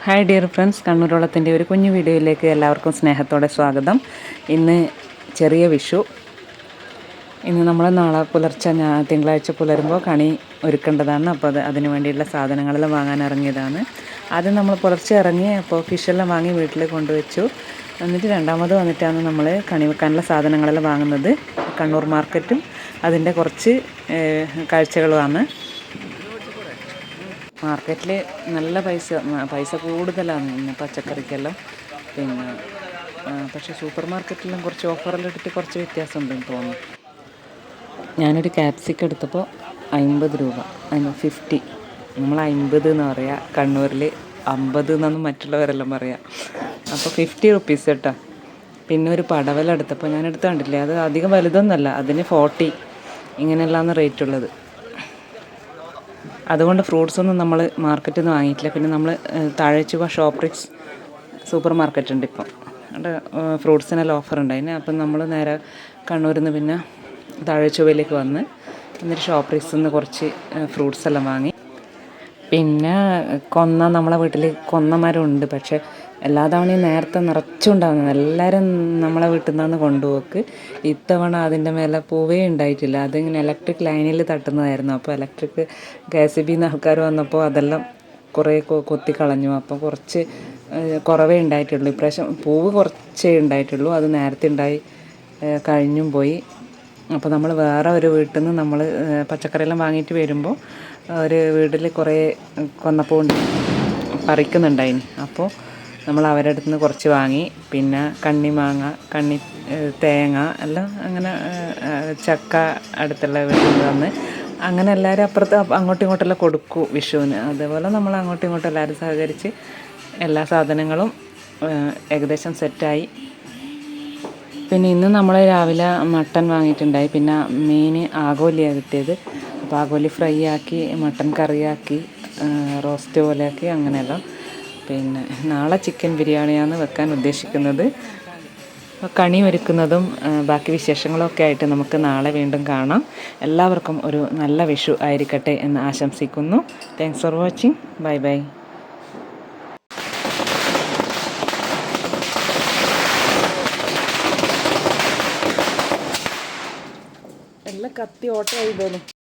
Hi dear friends, കണ്ണൂരോളത്തിൻ്റെ ഒരു കുഞ്ഞു വീഡിയോയിലേക്ക് എല്ലാവർക്കും സ്നേഹത്തോടെ സ്വാഗതം. ഇന്ന് ചെറിയ വിഷു. ഇന്ന് നമ്മൾ നാളെ പുലർച്ചെ തിങ്കളാഴ്ച പുലരുമ്പോൾ കണി ഒരുക്കേണ്ടതാണ്. അപ്പോൾ അതിന് വേണ്ടിയുള്ള സാധനങ്ങളെല്ലാം വാങ്ങാൻ ഇറങ്ങിയതാണ്. ആദ്യം നമ്മൾ പുലർച്ചെ ഇറങ്ങി അപ്പോൾ ഫിഷെല്ലാം വാങ്ങി വീട്ടിൽ കൊണ്ടുവച്ചു. എന്നിട്ട് രണ്ടാമത് വന്നിട്ടാണ് നമ്മൾ കണി വെക്കാനുള്ള സാധനങ്ങളെല്ലാം വാങ്ങുന്നത്. കണ്ണൂർ മാർക്കറ്റും അതിൻ്റെ കുറച്ച് കാഴ്ചകളുമാണ്. മാർക്കറ്റിൽ നല്ല പൈസ കൂടുതലാണ് ഇന്ന് പച്ചക്കറിക്കെല്ലാം. പിന്നെ പക്ഷേ സൂപ്പർ മാർക്കറ്റിലും കുറച്ച് ഓഫറെല്ലാം ഇട്ടിട്ട് കുറച്ച് വ്യത്യാസമുണ്ടെന്ന് തോന്നുന്നു. ഞാനൊരു ക്യാപ്സിക്കം എടുത്തപ്പോൾ 50 രൂപ, 50. നമ്മൾ 50 എന്ന് പറയുക, കണ്ണൂരിൽ 50 എന്നാണ് മറ്റുള്ളവരെല്ലാം പറയുക. അപ്പോൾ 50 റുപ്പീസ് കേട്ടോ. പിന്നെ ഒരു പടവലം എടുത്തപ്പോൾ ഞാൻ എടുത്ത് കണ്ടില്ലേ, അത് അധികം വലുതൊന്നുമല്ല, അതിന് 40 ഇങ്ങനെയല്ലാന്ന് റേറ്റ് ഉള്ളത്. അതുകൊണ്ട് ഫ്രൂട്ട്സൊന്നും നമ്മൾ മാർക്കറ്റിൽ നിന്ന് വാങ്ങിയിട്ടില്ല. പിന്നെ നമ്മൾ താഴേച്ചുവ ഷോപ്രിക്സ് സൂപ്പർ മാർക്കറ്റ് ഉണ്ട് ഇപ്പം. അവിടെ ഫ്രൂട്ട്സിനെല്ലാം ഓഫർ ഉണ്ടായിന്. അപ്പം നമ്മൾ നേരെ കണ്ണൂരിൽ നിന്ന് പിന്നെ താഴേച്ചുവയിലേക്ക് വന്ന് എന്നിട്ട് ഷോപ്രിക്സിൽ നിന്ന് കുറച്ച് ഫ്രൂട്ട്സ് എല്ലാം വാങ്ങി. പിന്നെ നമ്മളെ വീട്ടിൽ കൊന്നമരം ഉണ്ട്. പക്ഷേ എല്ലാ തവണയും നേരത്തെ നിറച്ചുണ്ടാകുന്നത്, എല്ലാവരും നമ്മളെ വീട്ടിൽ നിന്നാണ് കൊണ്ടുപോക്ക്. ഇത്തവണ അതിൻ്റെ മേലെ പൂവേ ഉണ്ടായിട്ടില്ല. അതിങ്ങനെ ഇലക്ട്രിക് ലൈനിൽ തട്ടുന്നതായിരുന്നു. അപ്പോൾ ഇലക്ട്രിക് KCB ആൾക്കാർ വന്നപ്പോൾ അതെല്ലാം കുറേ കൊത്തിക്കളഞ്ഞു. അപ്പോൾ കുറച്ച് കുറവേ ഉണ്ടായിട്ടുള്ളൂ. ഇപ്രാവശ്യം പൂവ് കുറച്ചേ ഉണ്ടായിട്ടുള്ളൂ. അത് നേരത്തെ ഉണ്ടായി കഴിഞ്ഞും പോയി. അപ്പോൾ നമ്മൾ വേറെ ഒരു വീട്ടിൽ നിന്ന് നമ്മൾ പച്ചക്കറിയെല്ലാം വാങ്ങിയിട്ട് വരുമ്പോൾ ഒരു വീട്ടിൽ കുറേ കൊന്നപ്പൂ പറിക്കുന്നുണ്ടായിന്. അപ്പോൾ നമ്മൾ അവരുടെ അടുത്ത് നിന്ന് കുറച്ച് വാങ്ങി. പിന്നെ കണ്ണിമാങ്ങ, തേങ്ങ എല്ലാം അങ്ങനെ, ചക്ക അടുത്തുള്ള വീട്ടിൽ നിന്ന് വന്ന് അങ്ങനെ എല്ലാവരും അപ്പുറത്ത് അങ്ങോട്ടും ഇങ്ങോട്ടെല്ലാം കൊടുക്കും വിഷുവിന്. അതേപോലെ നമ്മൾ അങ്ങോട്ടും ഇങ്ങോട്ടും എല്ലാവരും സഹകരിച്ച് എല്ലാ സാധനങ്ങളും ഏകദേശം സെറ്റായി. പിന്നെ ഇന്ന് നമ്മൾ രാവിലെ മട്ടൻ വാങ്ങിയിട്ടുണ്ടായി. പിന്നെ മീൻ ആഗോലിയാണ് കിട്ടിയത്. അപ്പോൾ ആഗോലി ഫ്രൈ ആക്കി, മട്ടൻ കറിയാക്കി, റോസ്റ്റ് പോലെയാക്കി, അങ്ങനെയെല്ലാം. പിന്നെ നാളെ ചിക്കൻ ബിരിയാണിയാണ് വെക്കാൻ ഉദ്ദേശിക്കുന്നത്. അപ്പോൾ കണി ഒരുക്കുന്നതും ബാക്കി വിശേഷങ്ങളൊക്കെ ആയിട്ട് നമുക്ക് നാളെ വീണ്ടും കാണാം. എല്ലാവർക്കും ഒരു നല്ല വിഷു ആയിരിക്കട്ടെ എന്ന് ആശംസിക്കുന്നു. Thanks for watching. Bye bye. എല്ലാം കത്തി ഓട്ടയായി തോന്നും.